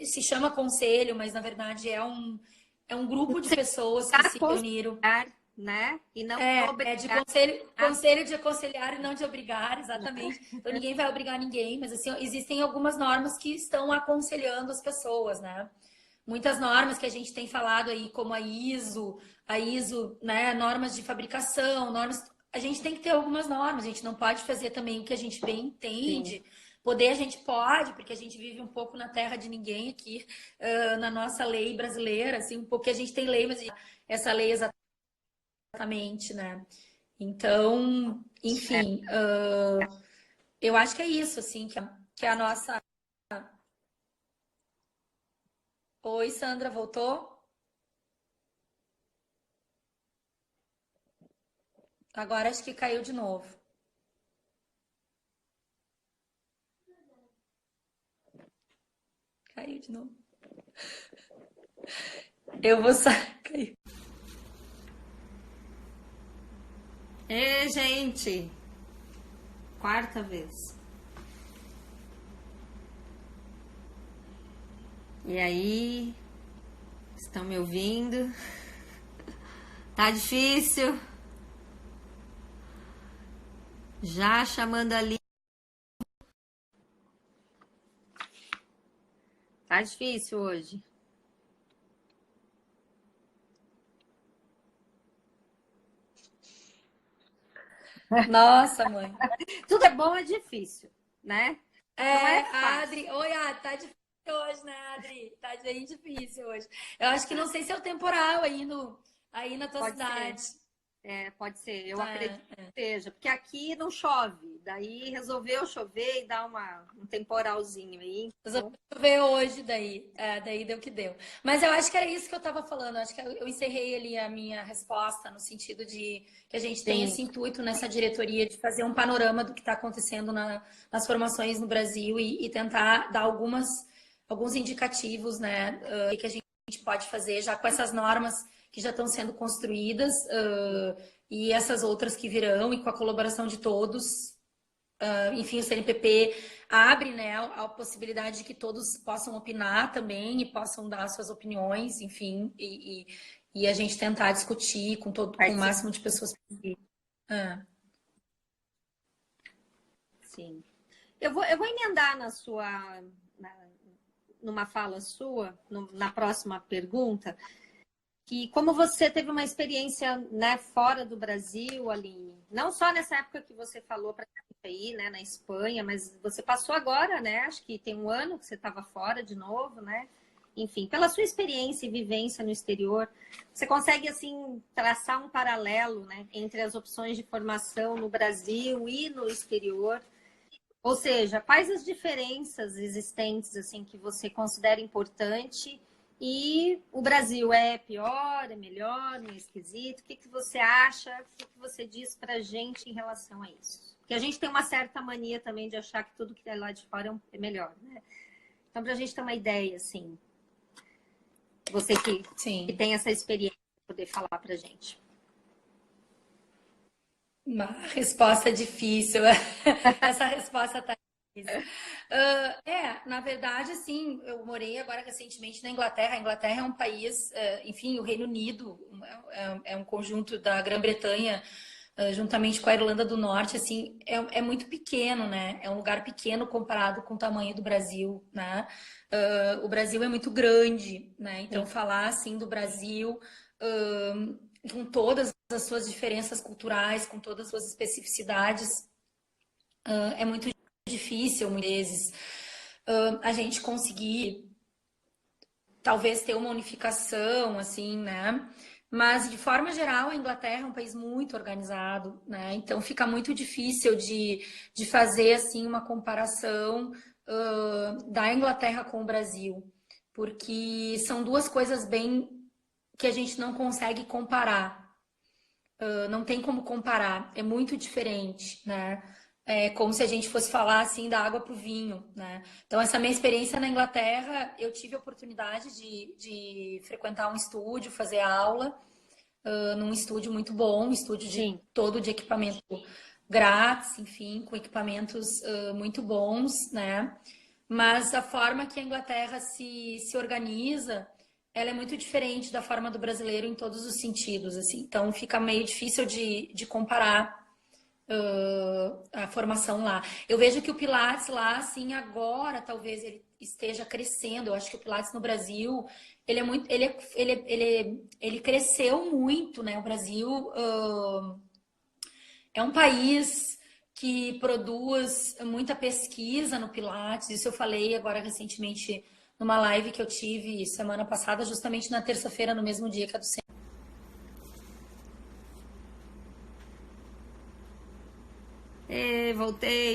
Se chama conselho, mas na verdade é um grupo de pessoas que se reuniram. Né? E não de conselho de aconselhar e não de obrigar, exatamente. Então ninguém vai obrigar ninguém, mas assim, existem algumas normas que estão aconselhando as pessoas, né? Muitas normas que a gente tem falado aí, como a ISO, né? Normas de fabricação, normas. A gente tem que ter algumas normas, a gente não pode fazer também o que a gente bem entende. Sim. Poder a gente pode, porque a gente vive um pouco na terra de ninguém aqui, na nossa lei brasileira, assim, um pouco que a gente tem lei, mas essa lei exatamente, né? Então, enfim, eu acho que é isso, assim, que a nossa... Oi, Sandra, voltou? Agora acho que caiu de novo. Caiu de novo. Eu vou sair. Ei, gente! Quarta vez. E aí? Estão me ouvindo? Tá difícil? Já chamando ali. Tá difícil hoje. Nossa, mãe. Tudo é bom, é difícil, né? Não é fácil. Adri. Oi, Adri, tá difícil hoje, né, Adri? Tá bem difícil hoje. Eu acho que não sei se é o temporal aí na tua cidade. Ser. Pode ser. Eu acredito que seja. Porque aqui não chove. Daí resolveu chover e dar um temporalzinho aí. Resolveu chover hoje, daí deu o que deu. Mas eu acho que era isso que eu tava falando. Eu acho que eu encerrei ali a minha resposta no sentido de que a gente tem esse intuito nessa diretoria de fazer um panorama do que está acontecendo nas formações no Brasil e tentar dar alguns indicativos, né, que a gente pode fazer já com essas normas que já estão sendo construídas e essas outras que virão, e com a colaboração de todos, enfim, o CNPP abre, né, a possibilidade de que todos possam opinar também e possam dar suas opiniões, enfim, e a gente tentar discutir com o máximo de pessoas possível. Sim. Eu vou emendar numa fala sua, na próxima pergunta, que como você teve uma experiência, né, fora do Brasil, Aline, não só nessa época que você falou para aí, né, na Espanha, mas você passou agora, né, acho que tem um ano que você estava fora de novo, né? Enfim, pela sua experiência e vivência no exterior, você consegue, assim, traçar um paralelo, né, entre as opções de formação no Brasil e no exterior? Ou seja, quais as diferenças existentes, assim, que você considera importante? E o Brasil é pior, é melhor, é esquisito? O que você acha? O que você diz para a gente em relação a isso? Porque a gente tem uma certa mania também de achar que tudo que é lá de fora é melhor, né? Então, para a gente ter uma ideia, assim, você que tem essa experiência, poder falar para a gente. Uma resposta difícil. Essa resposta tá difícil. Na verdade, sim, eu morei agora recentemente na Inglaterra. A Inglaterra é um país, enfim, o Reino Unido é um conjunto da Grã-Bretanha, juntamente com a Irlanda do Norte, assim, é muito pequeno, né? É um lugar pequeno comparado com o tamanho do Brasil, né? O Brasil é muito grande, né? Então, falar, assim, do Brasil, com todas as suas diferenças culturais, com todas as suas especificidades, é muito difícil, muitas vezes, a gente conseguir talvez ter uma unificação, assim, né? Mas, de forma geral, a Inglaterra é um país muito organizado, né? Então, fica muito difícil de fazer, assim, uma comparação da Inglaterra com o Brasil, porque são duas coisas bem que a gente não consegue comparar. Não tem como comparar, é muito diferente, né? É como se a gente fosse falar assim da água para o vinho, né? Então, essa minha experiência na Inglaterra, eu tive a oportunidade de frequentar um estúdio, fazer aula num estúdio muito bom, um estúdio todo de equipamento grátis, enfim, com equipamentos muito bons, né? Mas a forma que a Inglaterra se organiza, ela é muito diferente da forma do brasileiro em todos os sentidos, assim. Então, fica meio difícil de comparar a formação lá. Eu vejo que o Pilates lá, assim, agora talvez ele esteja crescendo. Eu acho que o Pilates no Brasil, ele é muito, ele cresceu muito, né? O Brasil é um país que produz muita pesquisa no Pilates. Isso eu falei agora recentemente numa live que eu tive semana passada, justamente na terça-feira, no mesmo dia que a do centro.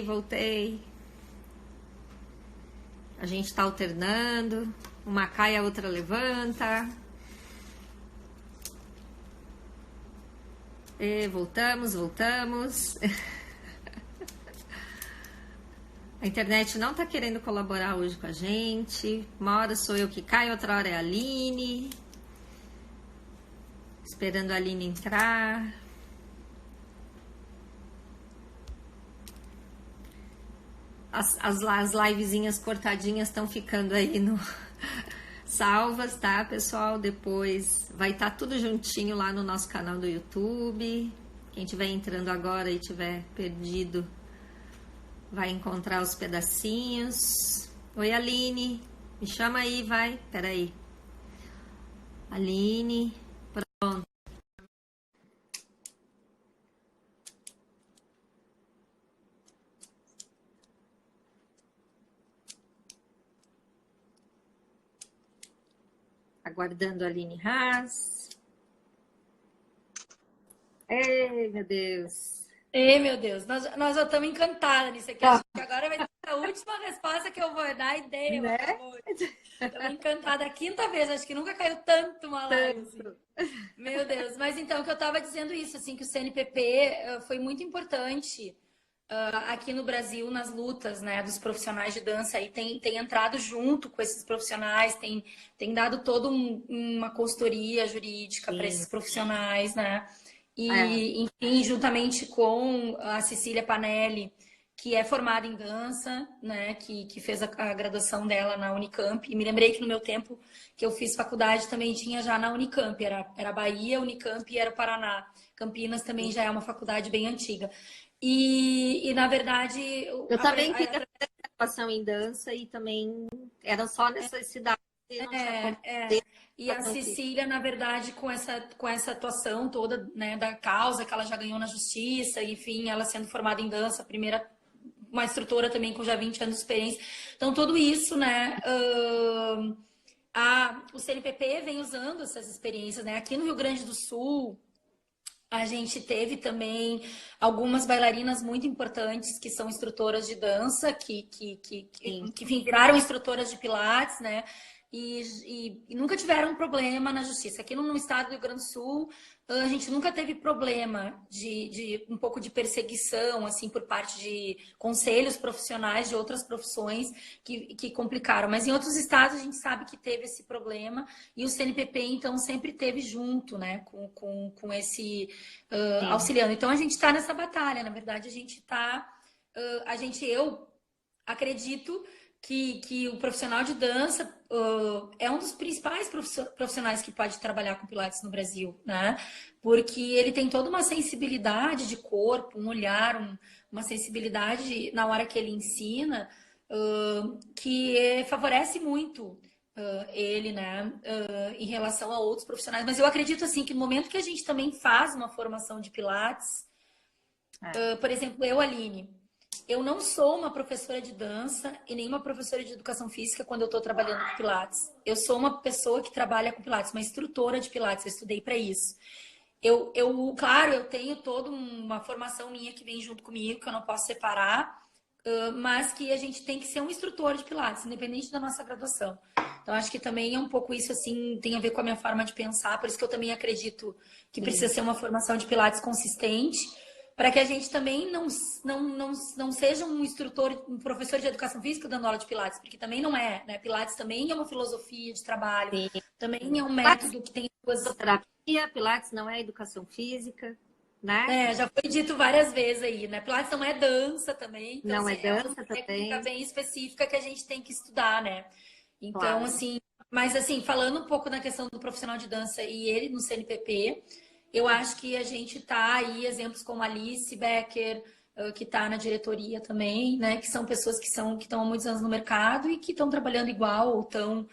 Voltei. A gente está alternando. Uma cai, a outra levanta. Voltamos. A internet não está querendo colaborar hoje com a gente. Uma hora sou eu que caio, outra hora é a Aline. Esperando a Aline entrar. As livezinhas cortadinhas estão ficando aí salvas, tá, pessoal? Depois vai estar tudo juntinho lá no nosso canal do YouTube. Quem estiver entrando agora e tiver perdido, vai encontrar os pedacinhos. Oi, Aline. Me chama aí, vai. Peraí. Aline. Pronto. Aguardando a Aline Haas. Ei, meu Deus. Nós já estamos encantadas nisso aqui. Acho que agora vai ser a última resposta que eu vou dar e dei, né? Estamos encantadas. A quinta vez, acho que nunca caiu tanto uma live. Assim. Meu Deus. Mas então, que eu estava dizendo isso, assim, que o CNPP foi muito importante aqui no Brasil nas lutas, né, dos profissionais de dança. E tem entrado junto com esses profissionais, tem dado toda uma consultoria jurídica para esses profissionais, né? E, enfim, juntamente com a Cecília Panelli, que é formada em dança, né, que fez a graduação dela na Unicamp. E me lembrei que no meu tempo que eu fiz faculdade também tinha já na Unicamp, era Bahia, Unicamp e era Paraná. Campinas também já é uma faculdade bem antiga. Na verdade, Eu também fiz graduação em dança e também eram só nessas cidades e não tinha como ter E a Cecília, na verdade, com essa atuação toda, né, da causa que ela já ganhou na justiça, enfim, ela sendo formada em dança, primeira uma instrutora também com já 20 anos de experiência. Então, tudo isso, né? O CNPP vem usando essas experiências, né? Aqui no Rio Grande do Sul, a gente teve também algumas bailarinas muito importantes que são instrutoras de dança, que enfim, viraram instrutoras de Pilates, né? E nunca tiveram problema na justiça. Aqui no estado do Rio Grande do Sul, a gente nunca teve problema de um pouco de perseguição, assim, por parte de conselhos profissionais de outras profissões que complicaram. Mas em outros estados a gente sabe que teve esse problema e o CNPP, então, sempre teve junto, né, com esse auxiliando. Então, a gente está nessa batalha. Na verdade, a gente está... eu acredito que o profissional de dança é um dos principais profissionais que pode trabalhar com Pilates no Brasil, né? Porque ele tem toda uma sensibilidade de corpo, um olhar, uma sensibilidade na hora que ele ensina, que favorece muito ele, né? Em relação a outros profissionais. Mas eu acredito, assim, que no momento que a gente também faz uma formação de Pilates, por exemplo, Aline, eu não sou uma professora de dança e nem uma professora de educação física quando eu estou trabalhando com Pilates. Eu sou uma pessoa que trabalha com Pilates, uma instrutora de Pilates, eu estudei para isso. Claro, eu tenho toda uma formação minha que vem junto comigo, que eu não posso separar, mas que a gente tem que ser um instrutor de Pilates, independente da nossa graduação. Então, acho que também é um pouco isso, assim, tem a ver com a minha forma de pensar, por isso que eu também acredito que precisa ser uma formação de Pilates consistente, para que a gente também não seja um instrutor, um professor de educação física dando aula de Pilates, porque também não é, né? Pilates também é uma filosofia de trabalho, também é um método que tem suas... Terapia, Pilates não é educação física, né? Já foi dito várias vezes aí, né? Pilates não é dança também, então, não assim, é dança uma também. técnica bem específica que a gente tem que estudar, né? Então, claro. assim, mas assim, falando um pouco na questão do profissional de dança e ele no CNPP, eu acho que a gente tá aí, exemplos como Alice Becker, que está na diretoria também, né? Que são pessoas que estão há muitos anos no mercado e que estão trabalhando igual ou tão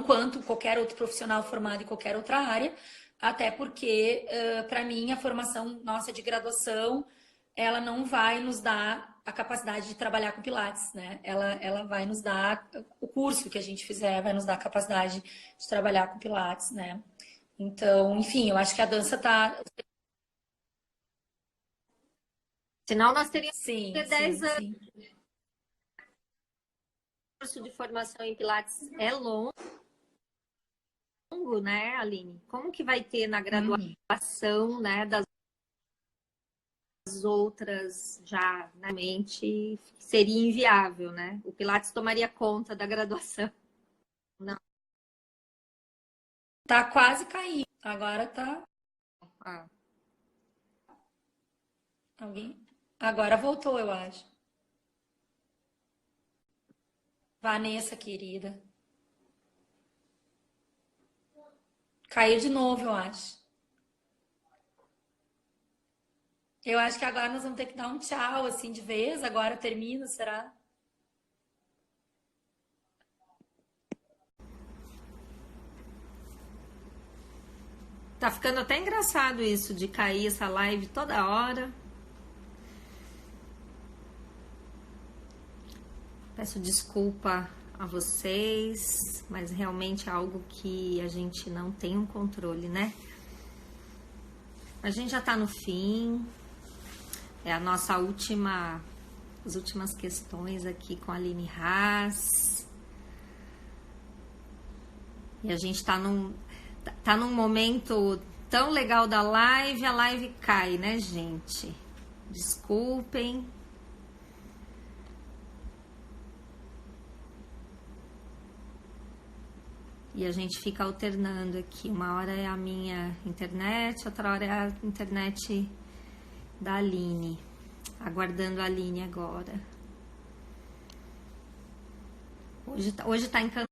quanto qualquer outro profissional formado em qualquer outra área, até porque, para mim, a formação nossa de graduação, ela não vai nos dar a capacidade de trabalhar com Pilates, né? Ela vai nos dar, o curso que a gente fizer vai nos dar a capacidade de trabalhar com Pilates, né? Então, enfim, eu acho que a dança tá... Senão nós teríamos sim, 10 anos. Sim. O curso de formação em Pilates é longo, né, Aline? Como que vai ter na graduação, né, das outras já na mente? Seria inviável, né? O Pilates tomaria conta da graduação. Não. Tá quase caindo. Agora tá... Alguém? Agora voltou, eu acho. Vanessa, querida. Caiu de novo, eu acho. Eu acho que agora nós vamos ter que dar um tchau, assim, de vez. Agora termina, será? Tá ficando até engraçado isso de cair essa live toda hora. Peço desculpa a vocês, mas realmente é algo que a gente não tem um controle, né? A gente já tá no fim. É a nossa as últimas questões aqui com a Aline Haas. E a gente tá num momento tão legal da live, a live cai, né, gente? Desculpem. E a gente fica alternando aqui. Uma hora é a minha internet, outra hora é a internet da Aline. Aguardando a Aline agora. Hoje tá encantado.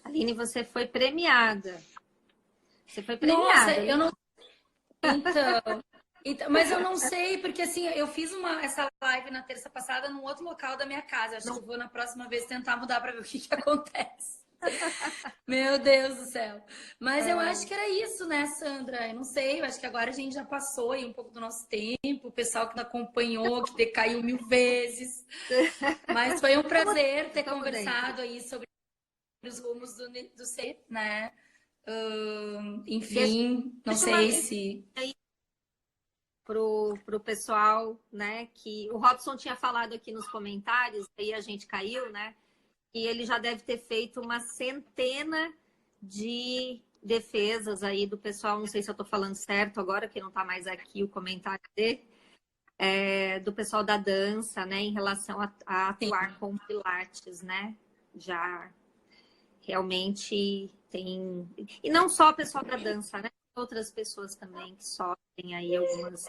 Aline, você foi premiada. Você foi Nossa, premiada. eu não. Mas eu não sei, porque assim, eu fiz essa live na terça passada num outro local da minha casa. Acho que eu vou na próxima vez tentar mudar para ver o que acontece. Meu Deus do céu. Mas eu acho que era isso, né, Sandra? Eu não sei, eu acho que agora a gente já passou aí um pouco do nosso tempo, o pessoal que não acompanhou, que decaiu 1000 vezes. Mas foi um prazer ter conversado aí sobre os rumos do ser, né? Enfim, não sei se... Pro pessoal, né, que o Robson tinha falado aqui nos comentários, aí a gente caiu, né, e ele já deve ter feito uma centena de defesas aí do pessoal, não sei se eu tô falando certo agora, que não tá mais aqui o comentário dele, do pessoal da dança, né, em relação a atuar com Pilates, né, já realmente tem... E não só o pessoal da dança, né, outras pessoas também que sofrem aí algumas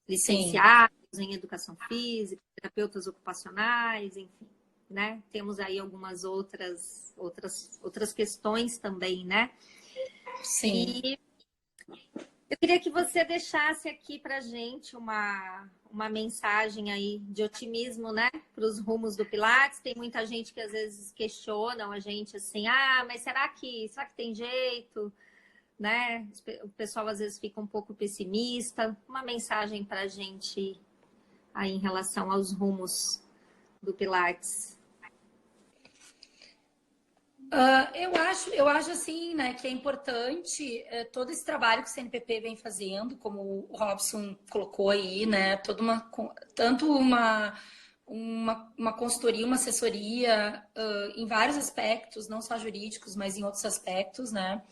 licenciados em educação física, terapeutas ocupacionais, enfim, né? Temos aí algumas outras questões também, né? Sim. E eu queria que você deixasse aqui para gente uma mensagem aí de otimismo, né? Para os rumos do Pilates. Tem muita gente que às vezes questiona a gente assim, mas será que tem jeito? Né? O pessoal às vezes fica um pouco pessimista. Uma mensagem para a gente aí em relação aos rumos do Pilates. Eu acho assim, né, que é importante todo esse trabalho que o CNPP vem fazendo, como o Robson colocou aí, né, tanto uma consultoria, uma assessoria em vários aspectos, não só jurídicos, mas em outros aspectos, né.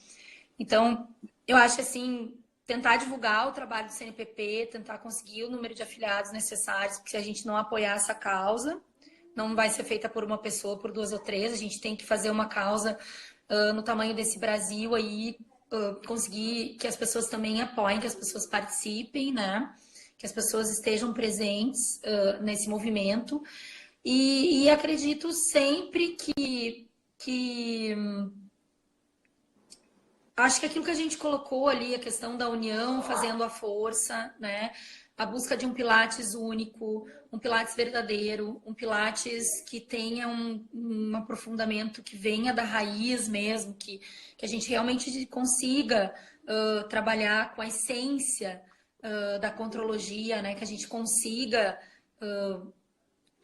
Então, eu acho assim, tentar divulgar o trabalho do CNPP, tentar conseguir o número de afiliados necessários, porque se a gente não apoiar essa causa, não vai ser feita por uma pessoa, por 2 ou 3, a gente tem que fazer uma causa no tamanho desse Brasil aí, conseguir que as pessoas também apoiem, que as pessoas participem, né? Que as pessoas estejam presentes nesse movimento. E acredito sempre que acho que aquilo que a gente colocou ali, a questão da união fazendo a força, né? A busca de um Pilates único, um Pilates verdadeiro, um Pilates que tenha um aprofundamento que venha da raiz mesmo, que a gente realmente consiga trabalhar com a essência da contrologia, né? Que a gente consiga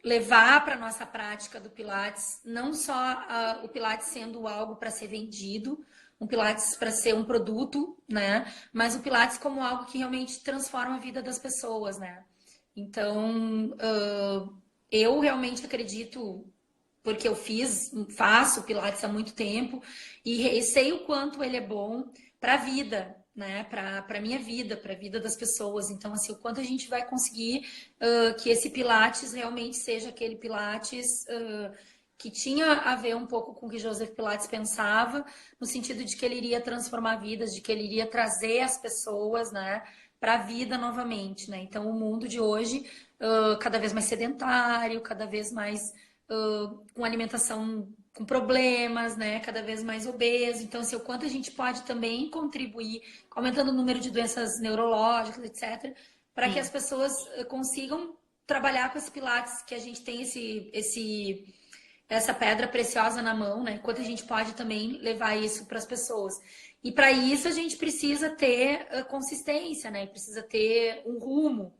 levar para a nossa prática do Pilates, não só o Pilates sendo algo para ser vendido, um Pilates para ser um produto, né? Mas o Pilates como algo que realmente transforma a vida das pessoas, né? Então, eu realmente acredito, porque eu faço Pilates há muito tempo e sei o quanto ele é bom para a vida, né? Para a minha vida, para a vida das pessoas. Então, assim, o quanto a gente vai conseguir que esse Pilates realmente seja aquele Pilates que tinha a ver um pouco com o que Joseph Pilates pensava, no sentido de que ele iria transformar vidas, de que ele iria trazer as pessoas, né, para a vida novamente, né? Então, o mundo de hoje, cada vez mais sedentário, cada vez mais com alimentação com problemas, né? Cada vez mais obeso. Então, assim, o quanto a gente pode também contribuir, aumentando o número de doenças neurológicas, etc., para que as pessoas consigam trabalhar com esse Pilates, que a gente tem essa pedra preciosa na mão, né? Quanto a gente pode também levar isso para as pessoas. E para isso a gente precisa ter consistência, né? Precisa ter um rumo.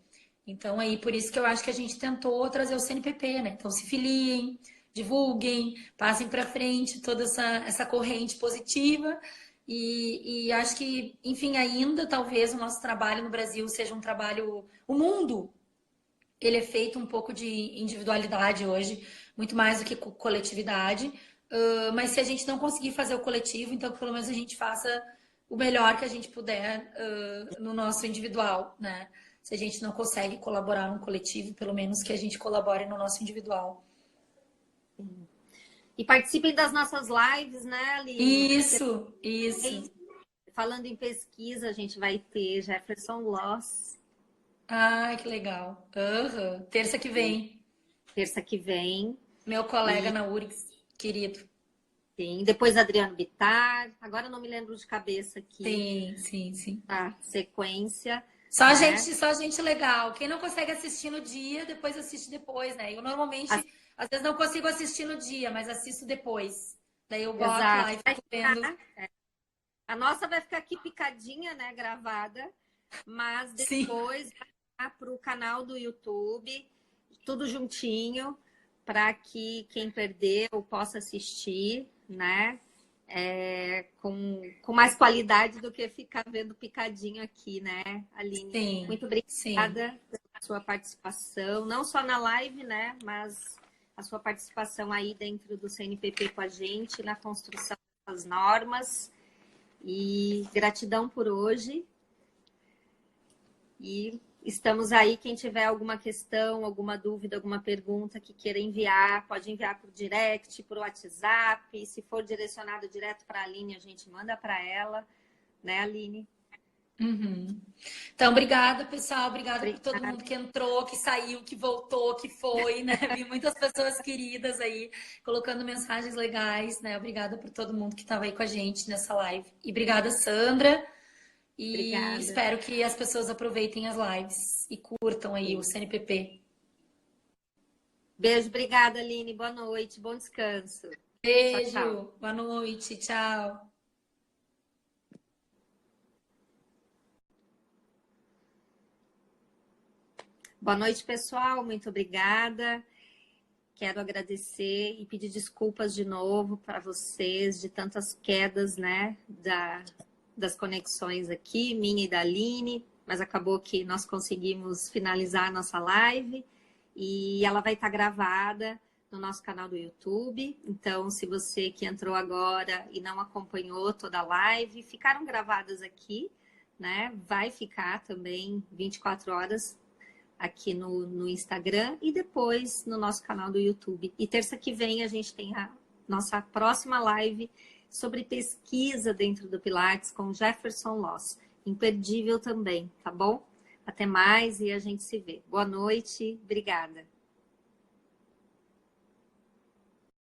Então, aí, por isso que eu acho que a gente tentou trazer o CNPP, né? Então, se filiem, divulguem, passem para frente toda essa corrente positiva. E acho que, enfim, ainda talvez o nosso trabalho no Brasil seja um trabalho. O mundo, ele é feito um pouco de individualidade hoje, muito mais do que coletividade. Mas se a gente não conseguir fazer o coletivo, então pelo menos a gente faça o melhor que a gente puder no nosso individual, né? Se a gente não consegue colaborar no coletivo, pelo menos que a gente colabore no nosso individual. E participem das nossas lives, né, Aline? Isso, isso. Falando em pesquisa, a gente vai ter Jefferson Loss. Ai, que legal. Aham. Terça que vem. Terça que vem. Meu colega E na URGS, querido. sim, depois Adriano Bittar. Agora eu não me lembro de cabeça aqui Sim, sim, sim. a sequência, né? Só gente legal. Quem não consegue assistir no dia, depois assiste depois, né? Eu normalmente, As- às vezes não consigo assistir no dia, mas assisto depois. Daí eu boto lá Exato. e fico vendo. A nossa vai ficar aqui picadinha, né? Gravada, mas Sim, depois vai para o canal do YouTube, tudo juntinho, para que quem perdeu possa assistir, né? Com mais qualidade do que ficar vendo picadinho aqui, né, Aline? sim, Muito sim. obrigada pela sua participação, não só na live, né, mas a sua participação aí dentro do CNPP com a gente, na construção das normas. E gratidão por hoje. E estamos aí. Quem tiver alguma questão, alguma dúvida, alguma pergunta que queira enviar, pode enviar por direct, por WhatsApp. Se for direcionado direto para a Aline, a gente manda para ela, né, Aline? Uhum. Então, obrigada, pessoal. Obrigada por todo Obrigada. mundo que entrou, que saiu, que voltou, que foi, né? Vi muitas pessoas queridas aí colocando mensagens legais, né? Obrigada por todo mundo que estava aí com a gente nessa live. E obrigada, Sandra. E Obrigada. espero que as pessoas aproveitem as lives e curtam aí o CNPP. Beijo, obrigada, Aline. Boa noite, bom descanso. Tchau, tchau. Beijo, boa noite, tchau. Boa noite, pessoal. Muito obrigada. Quero agradecer e pedir desculpas de novo para vocês de tantas quedas, né, das conexões aqui, minha e da Aline, mas acabou que nós conseguimos finalizar a nossa live e ela vai estar gravada no nosso canal do YouTube. Então, se você que entrou agora e não acompanhou toda a live, ficaram gravadas aqui, né? Vai ficar também 24 horas aqui no Instagram e depois no nosso canal do YouTube. E terça que vem a gente tem a nossa próxima live sobre pesquisa dentro do Pilates com Jefferson Loss. Imperdível também, tá bom? Até mais e a gente se vê. Boa noite, obrigada.